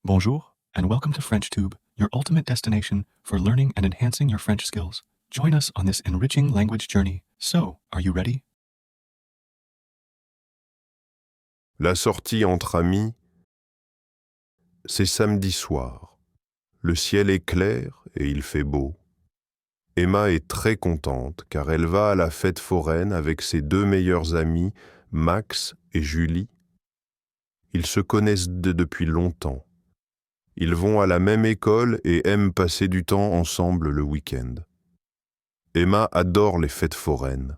Bonjour, and welcome to FrenchTube, your ultimate destination for learning and enhancing your French skills. Join us on this enriching language journey. So, are you ready? La sortie entre amis, c'est samedi soir. Le ciel est clair et il fait beau. Emma est très contente car elle va à la fête foraine avec ses deux meilleurs amis, Max et Julie. Ils se connaissent depuis longtemps. Ils vont à la même école et aiment passer du temps ensemble le week-end. Emma adore les fêtes foraines.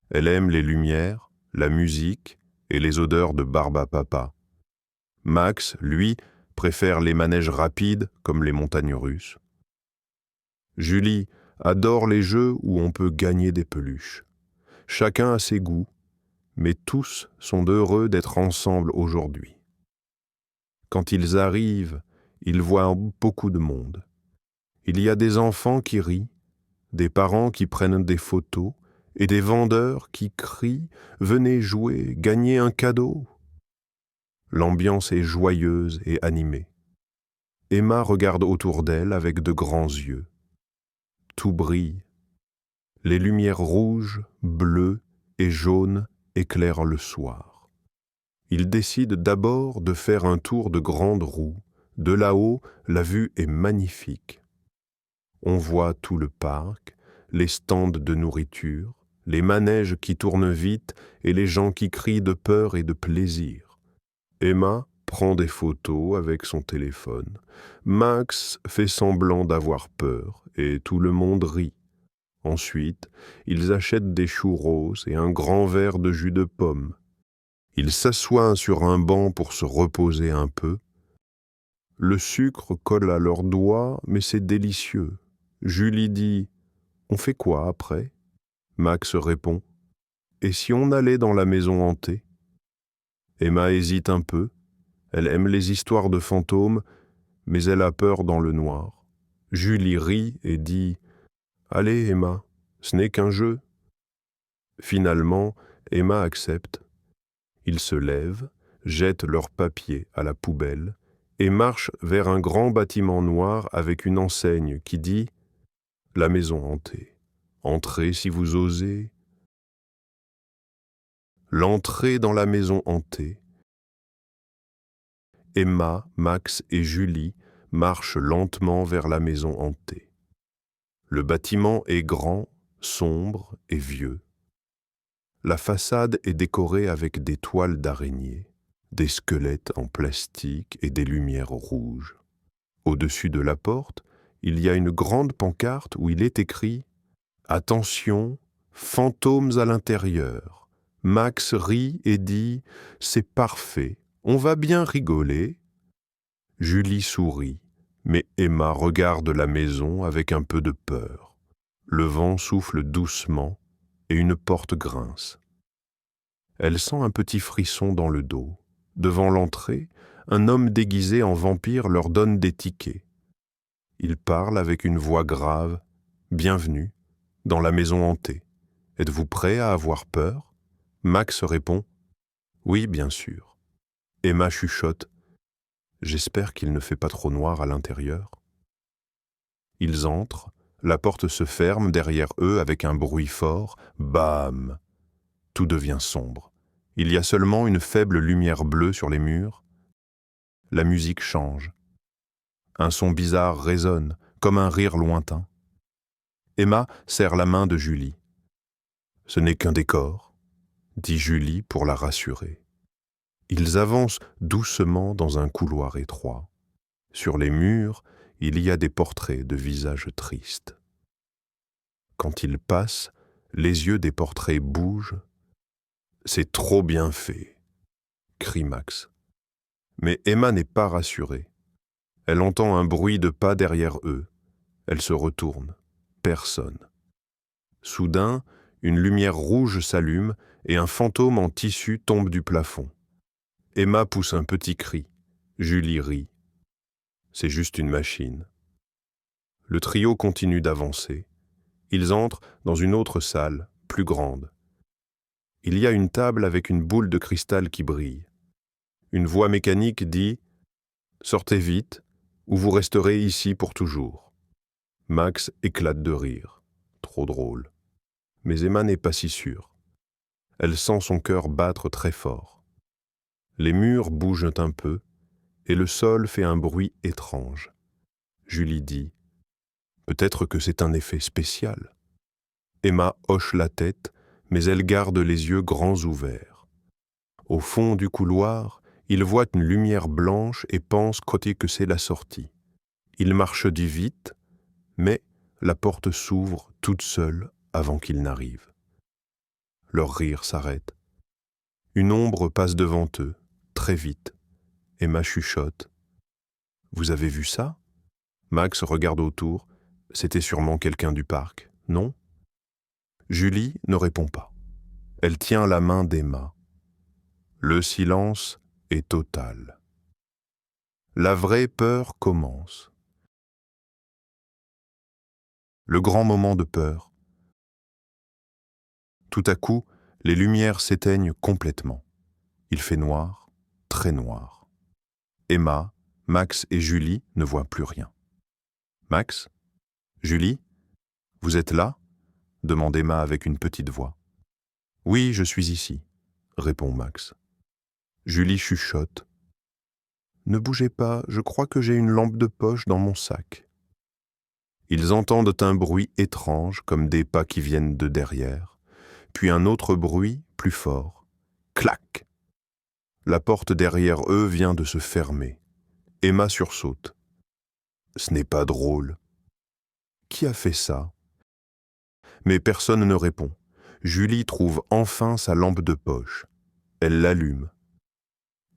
Elle aime les lumières, la musique et les odeurs de barbe à papa. Max, lui, préfère les manèges rapides comme les montagnes russes. Julie adore les jeux où on peut gagner des peluches. Chacun a ses goûts, mais tous sont heureux d'être ensemble aujourd'hui. Quand ils arrivent, ils voient beaucoup de monde. Il y a des enfants qui rient, des parents qui prennent des photos et des vendeurs qui crient « Venez jouer, gagnez un cadeau !» L'ambiance est joyeuse et animée. Emma regarde autour d'elle avec de grands yeux. Tout brille. Les lumières rouges, bleues et jaunes éclairent le soir. Ils décident d'abord de faire un tour de grande roue. De là-haut, la vue est magnifique. On voit tout le parc, les stands de nourriture, les manèges qui tournent vite et les gens qui crient de peur et de plaisir. Emma prend des photos avec son téléphone. Max fait semblant d'avoir peur et tout le monde rit. Ensuite, ils achètent des churros et un grand verre de jus de pomme. Ils s'assoient sur un banc pour se reposer un peu. Le sucre colle à leurs doigts, mais c'est délicieux. Julie dit « On fait quoi après ?» Max répond « Et si on allait dans la maison hantée ?» Emma hésite un peu. Elle aime les histoires de fantômes, mais elle a peur dans le noir. Julie rit et dit « Allez, Emma, ce n'est qu'un jeu. » Finalement, Emma accepte. Ils se lèvent, jettent leurs papiers à la poubelle et marchent vers un grand bâtiment noir avec une enseigne qui dit « La maison hantée. Entrez si vous osez. » L'entrée dans la maison hantée. Emma, Max et Julie marchent lentement vers la maison hantée. Le bâtiment est grand, sombre et vieux. La façade est décorée avec des toiles d'araignées, des squelettes en plastique et des lumières rouges. Au-dessus de la porte, il y a une grande pancarte où il est écrit « Attention, fantômes à l'intérieur ». Max rit et dit « C'est parfait, on va bien rigoler ». Julie sourit, mais Emma regarde la maison avec un peu de peur. Le vent souffle doucement et une porte grince. Elle sent un petit frisson dans le dos. Devant l'entrée, un homme déguisé en vampire leur donne des tickets. Il parle avec une voix grave. « Bienvenue dans la maison hantée. Êtes-vous prêt à avoir peur ?» Max répond « Oui, bien sûr. » Emma chuchote « J'espère qu'il ne fait pas trop noir à l'intérieur. » Ils entrent, la porte se ferme derrière eux avec un bruit fort. Bam! Tout devient sombre. Il y a seulement une faible lumière bleue sur les murs. La musique change. Un son bizarre résonne, comme un rire lointain. Emma serre la main de Julie. « Ce n'est qu'un décor », dit Julie pour la rassurer. Ils avancent doucement dans un couloir étroit. Sur les murs, il y a des portraits de visages tristes. Quand ils passent, les yeux des portraits bougent. « C'est trop bien fait !» crie Max. Mais Emma n'est pas rassurée. Elle entend un bruit de pas derrière eux. Elle se retourne. Personne. Soudain, une lumière rouge s'allume et un fantôme en tissu tombe du plafond. Emma pousse un petit cri. Julie rit. C'est juste une machine. Le trio continue d'avancer. Ils entrent dans une autre salle, plus grande. Il y a une table avec une boule de cristal qui brille. Une voix mécanique dit « Sortez vite, ou vous resterez ici pour toujours. » Max éclate de rire. Trop drôle. Mais Emma n'est pas si sûre. Elle sent son cœur battre très fort. Les murs bougent un peu, et le sol fait un bruit étrange. Julie dit « Peut-être que c'est un effet spécial. » Emma hoche la tête, mais elle garde les yeux grands ouverts. Au fond du couloir, il voit une lumière blanche et pense que c'est la sortie. Il marche du vite, mais la porte s'ouvre toute seule avant qu'il n'arrive. Leur rire s'arrête. Une ombre passe devant eux, très vite. Emma chuchote. « Vous avez vu ça ?» Max regarde autour. C'était sûrement quelqu'un du parc, non ? Julie ne répond pas. Elle tient la main d'Emma. Le silence est total. La vraie peur commence. Le grand moment de peur. Tout à coup, les lumières s'éteignent complètement. Il fait noir, très noir. Emma, Max et Julie ne voient plus rien. « Max ? Julie ? Vous êtes là ?» demande Emma avec une petite voix. « Oui, je suis ici », répond Max. Julie chuchote. « Ne bougez pas, je crois que j'ai une lampe de poche dans mon sac. » Ils entendent un bruit étrange, comme des pas qui viennent de derrière, puis un autre bruit plus fort. Clac ! La porte derrière eux vient de se fermer. Emma sursaute. Ce n'est pas drôle. Qui a fait ça ? Mais personne ne répond. Julie trouve enfin sa lampe de poche. Elle l'allume.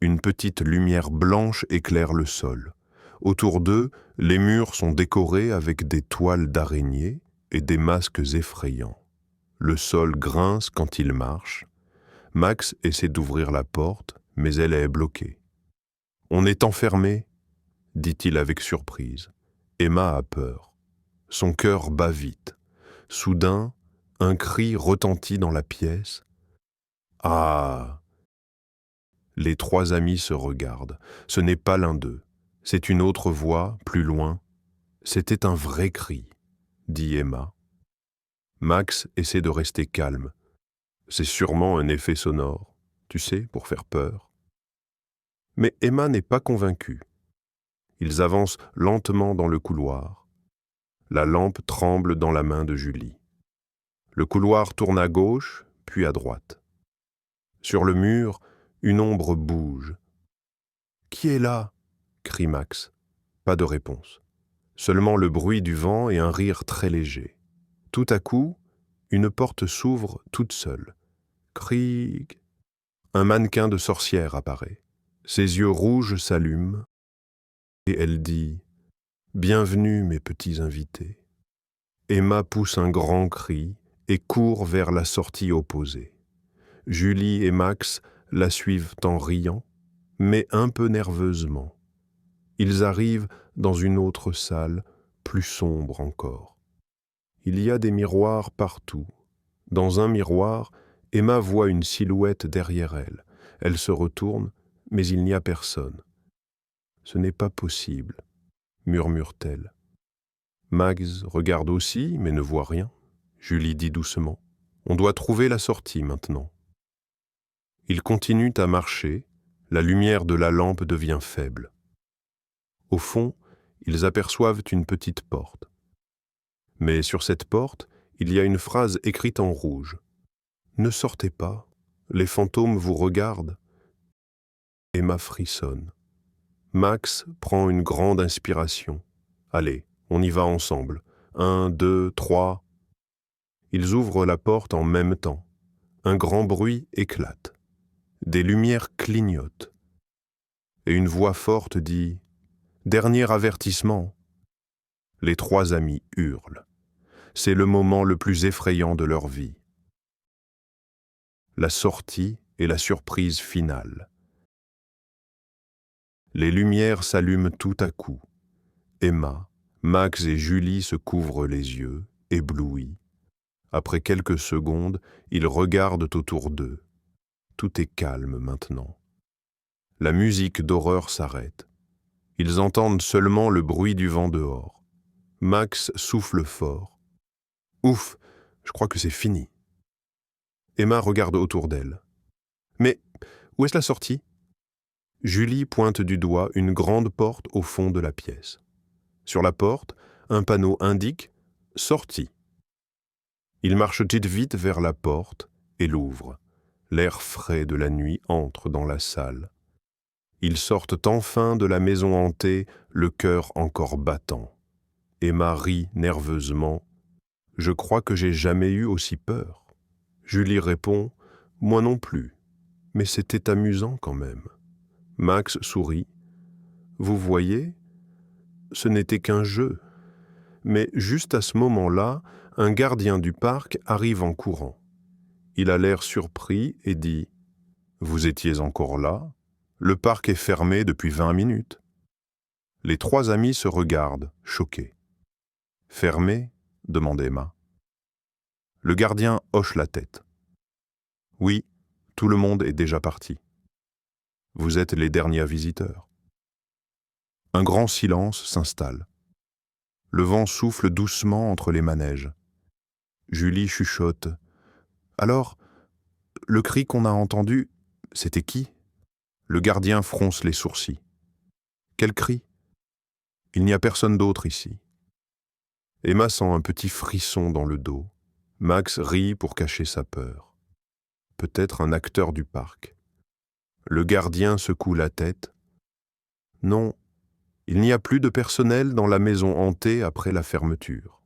Une petite lumière blanche éclaire le sol. Autour d'eux, les murs sont décorés avec des toiles d'araignées et des masques effrayants. Le sol grince quand il marche. Max essaie d'ouvrir la porte, mais elle est bloquée. « On est enfermé », dit-il avec surprise. Emma a peur. Son cœur bat vite. Soudain, un cri retentit dans la pièce. « Ah !» Les trois amis se regardent. Ce n'est pas l'un d'eux. C'est une autre voix, plus loin. « C'était un vrai cri », dit Emma. Max essaie de rester calme. C'est sûrement un effet sonore, tu sais, pour faire peur. Mais Emma n'est pas convaincue. Ils avancent lentement dans le couloir. La lampe tremble dans la main de Julie. Le couloir tourne à gauche, puis à droite. Sur le mur, une ombre bouge. « Qui est là ?» crie Max. Pas de réponse. Seulement le bruit du vent et un rire très léger. Tout à coup, une porte s'ouvre toute seule. Cric. Un mannequin de sorcière apparaît. Ses yeux rouges s'allument et elle dit « Bienvenue, mes petits invités ». Emma pousse un grand cri et court vers la sortie opposée. Julie et Max la suivent en riant, mais un peu nerveusement. Ils arrivent dans une autre salle, plus sombre encore. Il y a des miroirs partout. Dans un miroir, Emma voit une silhouette derrière elle. Elle se retourne, mais il n'y a personne. « Ce n'est pas possible », murmure-t-elle. Max regarde aussi, mais ne voit rien. Julie dit doucement. « On doit trouver la sortie maintenant. » Ils continuent à marcher. La lumière de la lampe devient faible. Au fond, ils aperçoivent une petite porte. Mais sur cette porte, il y a une phrase écrite en rouge. « Ne sortez pas, les fantômes vous regardent. » Emma frissonne. Max prend une grande inspiration. « Allez, on y va ensemble. 1, 2, 3. » Ils ouvrent la porte en même temps. Un grand bruit éclate. Des lumières clignotent. Et une voix forte dit « Dernier avertissement !» Les trois amis hurlent. C'est le moment le plus effrayant de leur vie. La sortie et la surprise finale. Les lumières s'allument tout à coup. Emma, Max et Julie se couvrent les yeux, éblouis. Après quelques secondes, ils regardent autour d'eux. Tout est calme maintenant. La musique d'horreur s'arrête. Ils entendent seulement le bruit du vent dehors. Max souffle fort. Ouf, je crois que c'est fini. Emma regarde autour d'elle. Mais où est-ce la sortie? Julie pointe du doigt une grande porte au fond de la pièce. Sur la porte, un panneau indique « Sortie ». Ils marchent vite vers la porte et l'ouvrent. L'air frais de la nuit entre dans la salle. Ils sortent enfin de la maison hantée, le cœur encore battant. Emma rit nerveusement. « Je crois que j'ai jamais eu aussi peur. » Julie répond « Moi non plus, mais c'était amusant quand même. » Max sourit. « Vous voyez, ce n'était qu'un jeu. » Mais juste à ce moment-là, un gardien du parc arrive en courant. Il a l'air surpris et dit « Vous étiez encore là? Le parc est fermé depuis 20 minutes. » Les trois amis se regardent, choqués. « Fermé ?» demande Emma. Le gardien hoche la tête. « Oui, tout le monde est déjà parti. Vous êtes les derniers visiteurs. » Un grand silence s'installe. Le vent souffle doucement entre les manèges. Julie chuchote. « Alors, le cri qu'on a entendu, c'était qui ?» Le gardien fronce les sourcils. « Quel cri? Il n'y a personne d'autre ici. » Emma sent un petit frisson dans le dos. Max rit pour cacher sa peur. Peut-être un acteur du parc. Le gardien secoue la tête. « Non, il n'y a plus de personnel dans la maison hantée après la fermeture. »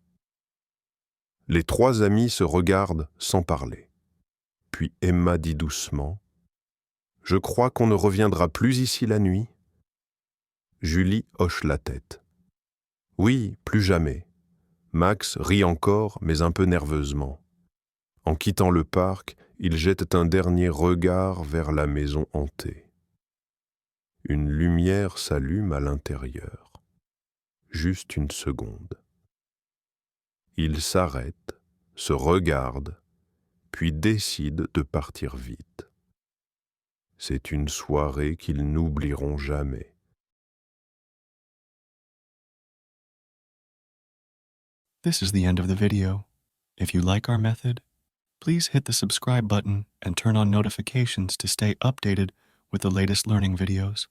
Les trois amis se regardent sans parler. Puis Emma dit doucement « Je crois qu'on ne reviendra plus ici la nuit. » Julie hoche la tête. « Oui, plus jamais. » Max rit encore, mais un peu nerveusement. En quittant le parc, ils jettent un dernier regard vers la maison hantée. Une lumière s'allume à l'intérieur. Juste une seconde. Ils s'arrêtent, se regardent, puis décident de partir vite. C'est une soirée qu'ils n'oublieront jamais. This is the end of the video. If you like our method, please hit the subscribe button and turn on notifications to stay updated with the latest learning videos.